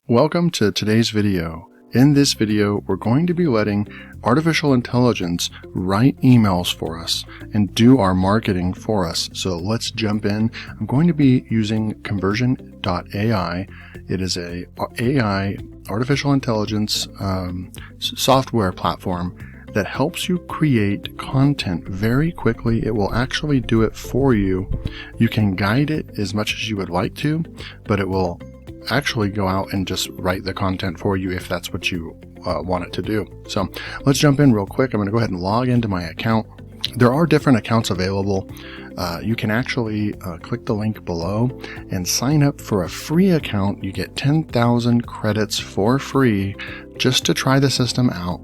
Welcome to today's video. In this video, we're going to be letting artificial intelligence write emails for us and do our marketing for us. So let's jump in. I'm going to be using conversion.ai. It is a AI artificial intelligence software platform that helps you create content very quickly. It will actually do it for you. You can guide it as much as you would like to, but it will actually go out and just write the content for you if that's what you want it to do. So let's jump in real quick. I'm going to go ahead and log into my account. There are different accounts available. You can actually click the link below and sign up for a free account. You get 10,000 credits for free just to try the system out.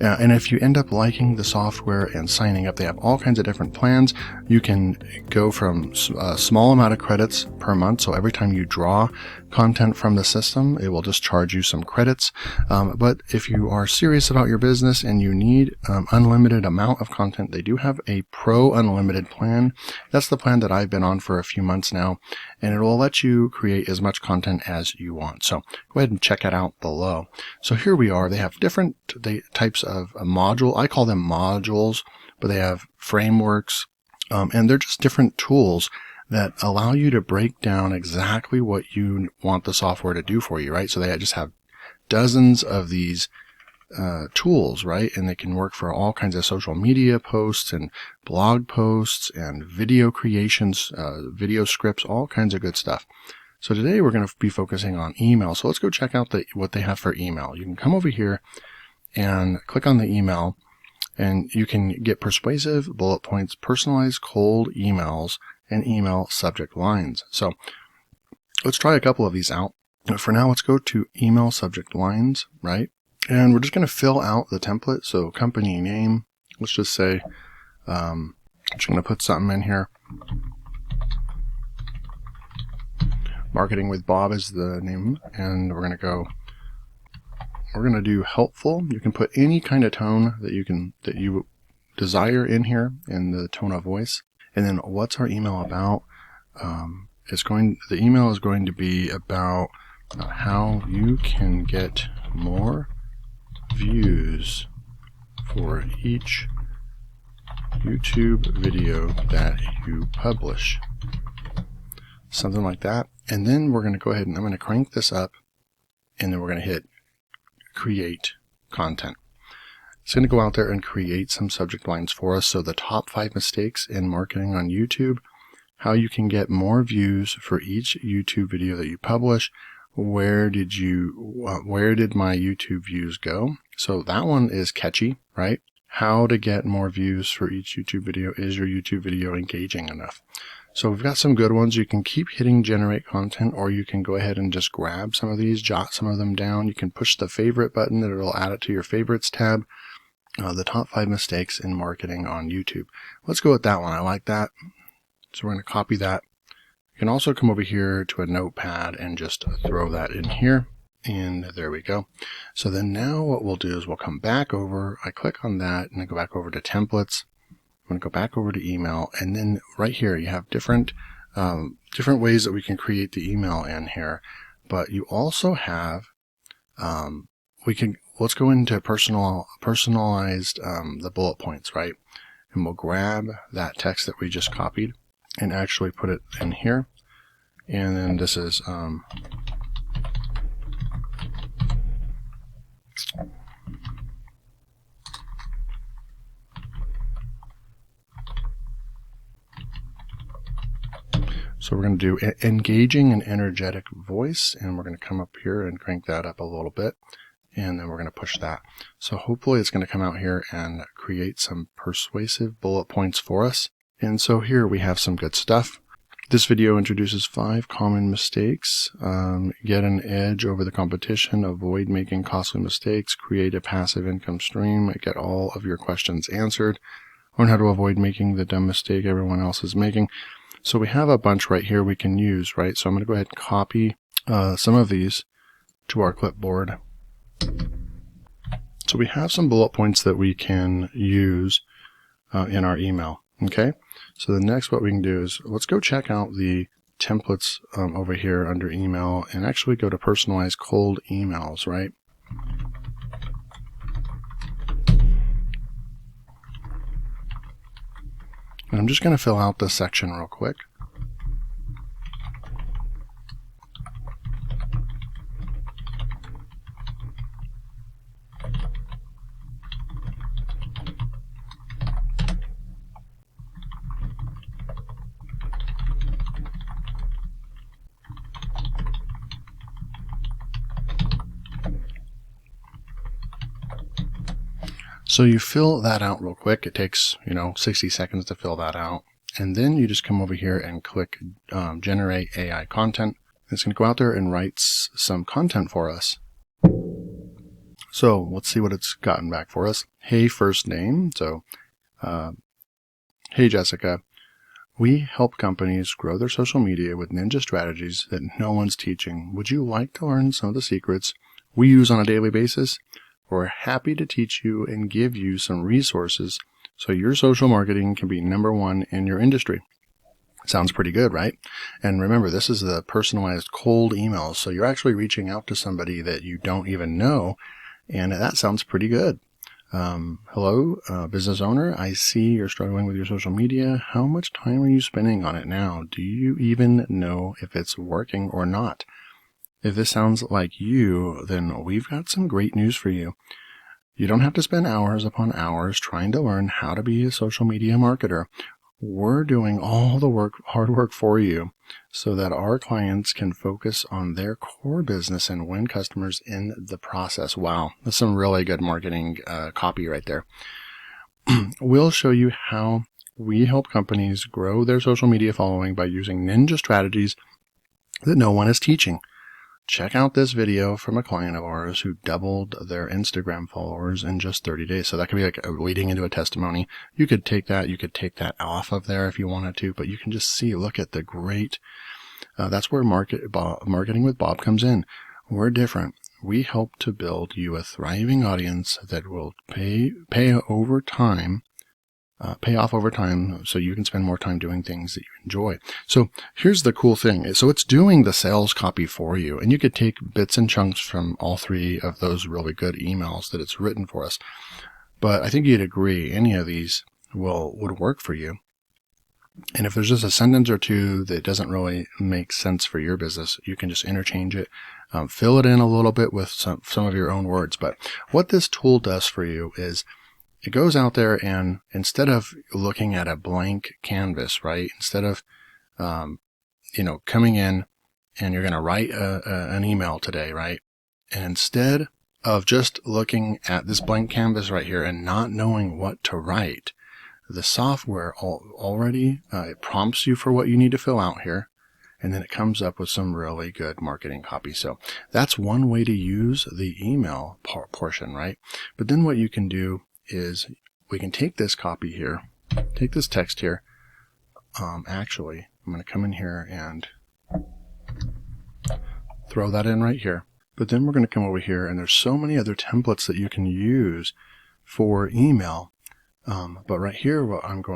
And if you end up liking the software and signing up, they have all kinds of different plans. You can go from a small amount of credits per month. So every time you draw content from the system, it will just charge you some credits. But if you are serious about your business and you need unlimited amount of content, they do have a Pro Unlimited plan. That's the plan that I've been on for a few months now, and it will let you create as much content as you want. So go ahead and check it out below. So here we are. They have different types of module. I call them modules, but they have frameworks, and they're just different tools that allow you to break down exactly what you want the software to do for you, right? So they just have dozens of these tools, right? And they can work for all kinds of social media posts and blog posts and video creations, video scripts, all kinds of good stuff. So today we're going to be focusing on email. So let's go check out what they have for email. You can come over here and click on the email, and you can get persuasive bullet points, personalized cold emails, and email subject lines. So let's try a couple of these out. For now, let's go to email subject lines, right? And we're just going to fill out the template. So company name, let's just say, I'm just going to put something in here. Marketing with Bob is the name, and we're going to do helpful. You can put any kind of tone that you desire in here in the tone of voice. And then what's our email about? The email is going to be about how you can get more views for each YouTube video that you publish. Something like that. And then we're going to go ahead and I'm going to crank this up, and then we're going to hit create content. It's going to go out there and create some subject lines for us. So the top 5 mistakes in marketing on YouTube, how you can get more views for each YouTube video that you publish. Where did my YouTube views go? So that one is catchy, right? How to get more views for each YouTube video. Is your YouTube video engaging enough? So we've got some good ones. You can keep hitting generate content, or you can go ahead and just grab some of these, jot some of them down. You can push the favorite button, and it'll add it to your favorites tab. The top 5 mistakes in marketing on YouTube. Let's go with that one. I like that. So we're going to copy that. You can also come over here to a notepad and just throw that in here. And there we go. So then now what we'll do is we'll come back over. I click on that and then go back over to templates. I'm going to go back over to email. And then right here you have different ways that we can create the email in here. But you also have, let's go into personalized the bullet points, right? And we'll grab that text that we just copied and actually put it in here. And then this is so we're going to do engaging and energetic voice, and we're going to come up here and crank that up a little bit. And then we're going to push that. So hopefully it's going to come out here and create some persuasive bullet points for us. And so here we have some good stuff. This video introduces 5 common mistakes. Get an edge over the competition, avoid making costly mistakes, create a passive income stream, get all of your questions answered, learn how to avoid making the dumb mistake everyone else is making. So we have a bunch right here we can use, right? So I'm going to go ahead and copy some of these to our clipboard. So we have some bullet points that we can use in our email. Okay. So the next what we can do is let's go check out the templates over here under email and actually go to personalized cold emails, right? And I'm just going to fill out this section real quick. So you fill that out real quick. It takes, 60 seconds to fill that out. And then you just come over here and click Generate AI Content. It's going to go out there and write some content for us. So let's see what it's gotten back for us. Hey, first name. So, hey, Jessica. We help companies grow their social media with ninja strategies that no one's teaching. Would you like to learn some of the secrets we use on a daily basis? We're happy to teach you and give you some resources so your social marketing can be #1 in your industry. Sounds pretty good, right? And remember, this is the personalized cold emails, so you're actually reaching out to somebody that you don't even know, and that sounds pretty good. Hello, business owner. I see you're struggling with your social media. How much time are you spending on it now? Do you even know if it's working or not? If this sounds like you, then we've got some great news for you. You don't have to spend hours upon hours trying to learn how to be a social media marketer. We're doing all the hard work for you so that our clients can focus on their core business and win customers in the process. Wow, that's some really good marketing copy right there. We'll show you how we help companies grow their social media following by using ninja strategies that no one is teaching. Check out this video from a client of ours who doubled their Instagram followers in just 30 days. So that could be like leading into a testimony. You could take that off of there if you wanted to, but you can just see, look at the great, that's where marketing with Bob comes in. We're different. We help to build you a thriving audience that will pay off over time so you can spend more time doing things that you enjoy. So here's the cool thing. So it's doing the sales copy for you, and you could take bits and chunks from all 3 of those really good emails that it's written for us. But I think you'd agree any of these would work for you. And if there's just a sentence or two that doesn't really make sense for your business, you can just interchange it, fill it in a little bit with some of your own words. But what this tool does for you is it goes out there, and instead of looking at a blank canvas, right? Instead of, coming in and you're going to write an email today, right? And instead of just looking at this blank canvas right here and not knowing what to write, the software already it prompts you for what you need to fill out here, and then it comes up with some really good marketing copy. So that's one way to use the email portion, right? But then what you can do is we can take this copy here, take this text here. Actually, I'm going to come in here and throw that in right here. But then we're going to come over here, and there's so many other templates that you can use for email. But right here,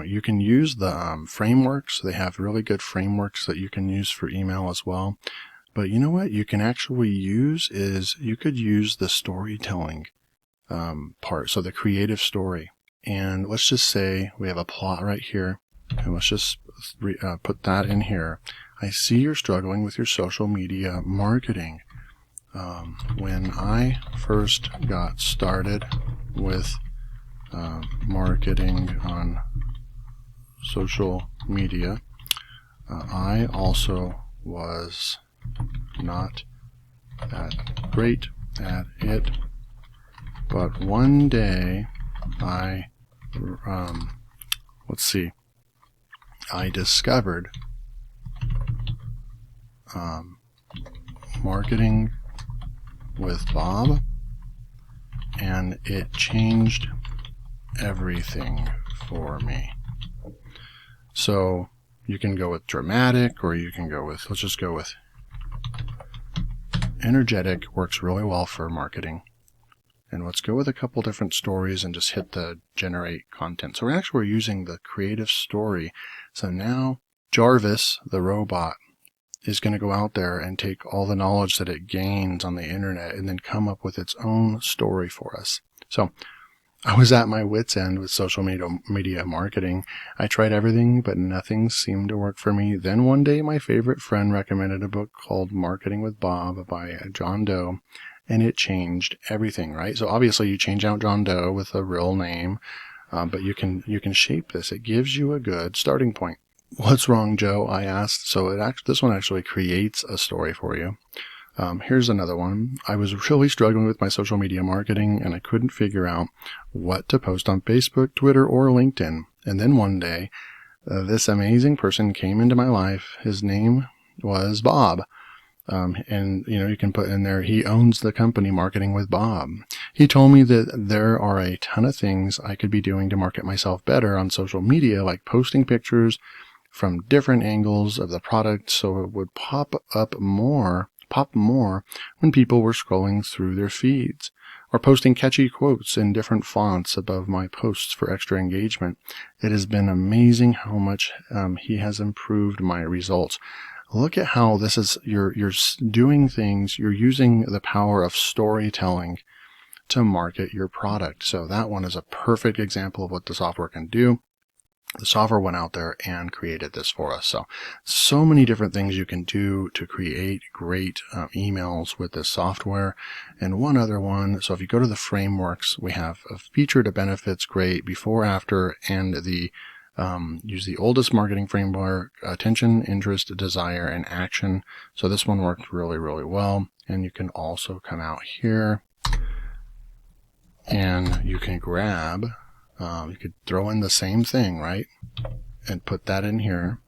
you can use the frameworks. They have really good frameworks that you can use for email as well. But you know what you can actually use is you could use the storytelling part, so the creative story. And let's just say we have a plot right here, and let's just put that in here. I see you're struggling with your social media marketing. When I first got started with marketing on social media, I also was not that great at it. But one day I discovered marketing with Bob, and it changed everything for me. So you can go with dramatic, or you can go with, let's just go with energetic. Works really well for marketing. And let's go with a couple different stories and just hit the generate content. So we're using the creative story. So now Jarvis, the robot, is going to go out there and take all the knowledge that it gains on the internet and then come up with its own story for us. So I was at my wit's end with social media marketing. I tried everything, but nothing seemed to work for me. Then one day, my favorite friend recommended a book called Marketing with Bob by John Doe, and it changed everything, right? So obviously you change out John Doe with a real name, but you can shape this. It gives you a good starting point. What's wrong, Joe? I asked. So this one actually creates a story for you. Here's another one. I was really struggling with my social media marketing, and I couldn't figure out what to post on Facebook, Twitter, or LinkedIn. And then one day, this amazing person came into my life. His name was Bob. And you can put in there, he owns the company Marketing with Bob. He told me that there are a ton of things I could be doing to market myself better on social media, like posting pictures from different angles of the product so it would pop more when people were scrolling through their feeds, or posting catchy quotes in different fonts above my posts for extra engagement. It has been amazing how much he has improved my results. Look at how this is, you're doing things, you're using the power of storytelling to market your product. So that one is a perfect example of what the software can do. The software went out there and created this for us. So many different things you can do to create great emails with this software. And one other one, so if you go to the frameworks, we have a feature to benefits, great, before, after, and the use the oldest marketing framework, attention, interest, desire, and action. So this one worked really, really well. And you can also come out here and you can grab, you could throw in the same thing, right? And put that in here.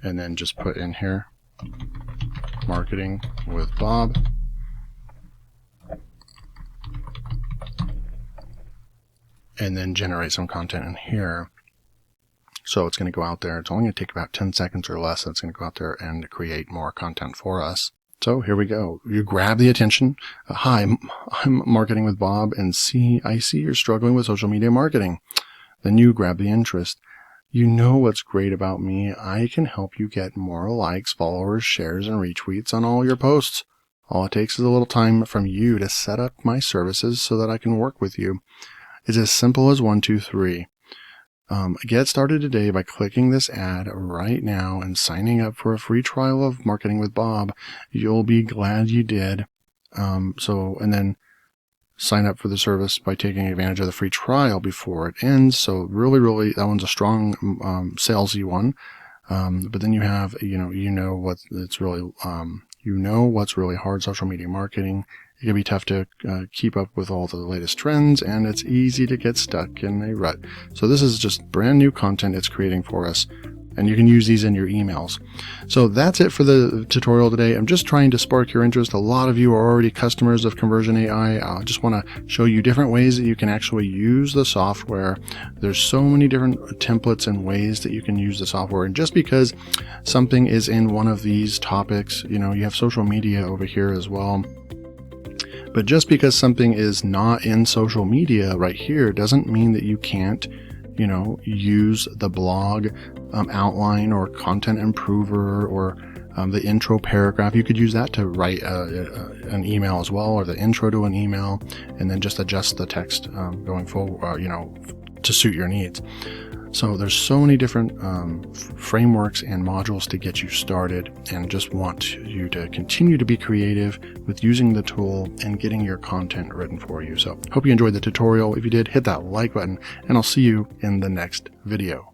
And then just put in here, Marketing with Bob. And then generate some content in here. So it's going to go out there. It's only going to take about 10 seconds or less. It's going to go out there and create more content for us. So here we go. You grab the attention. Hi, I'm Marketing with Bob, and I see you're struggling with social media marketing. Then you grab the interest. You know what's great about me. I can help you get more likes, followers, shares, and retweets on all your posts. All it takes is a little time from you to set up my services so that I can work with you. It's as simple as 1, 2, 3. Get started today by clicking this ad right now and signing up for a free trial of Marketing with Bob. You'll be glad you did. And then sign up for the service by taking advantage of the free trial before it ends. So really, that one's a strong, salesy one. But then you have, what's really hard, social media marketing. It can be tough to keep up with all the latest trends, and it's easy to get stuck in a rut. So this is just brand new content it's creating for us, and you can use these in your emails. So that's it for the tutorial today. I'm just trying to spark your interest. A lot of you are already customers of Conversion AI. I just want to show you different ways that you can actually use the software. There's so many different templates and ways that you can use the software. And just because something is in one of these topics, you have social media over here as well. But just because something is not in social media right here doesn't mean that you can't, use the blog outline or content improver or the intro paragraph. You could use that to write an email as well, or the intro to an email, and then just adjust the text going forward, to suit your needs. So there's so many different frameworks and modules to get you started, and just want you to continue to be creative with using the tool and getting your content written for you. So hope you enjoyed the tutorial. If you did, hit that like button, and I'll see you in the next video.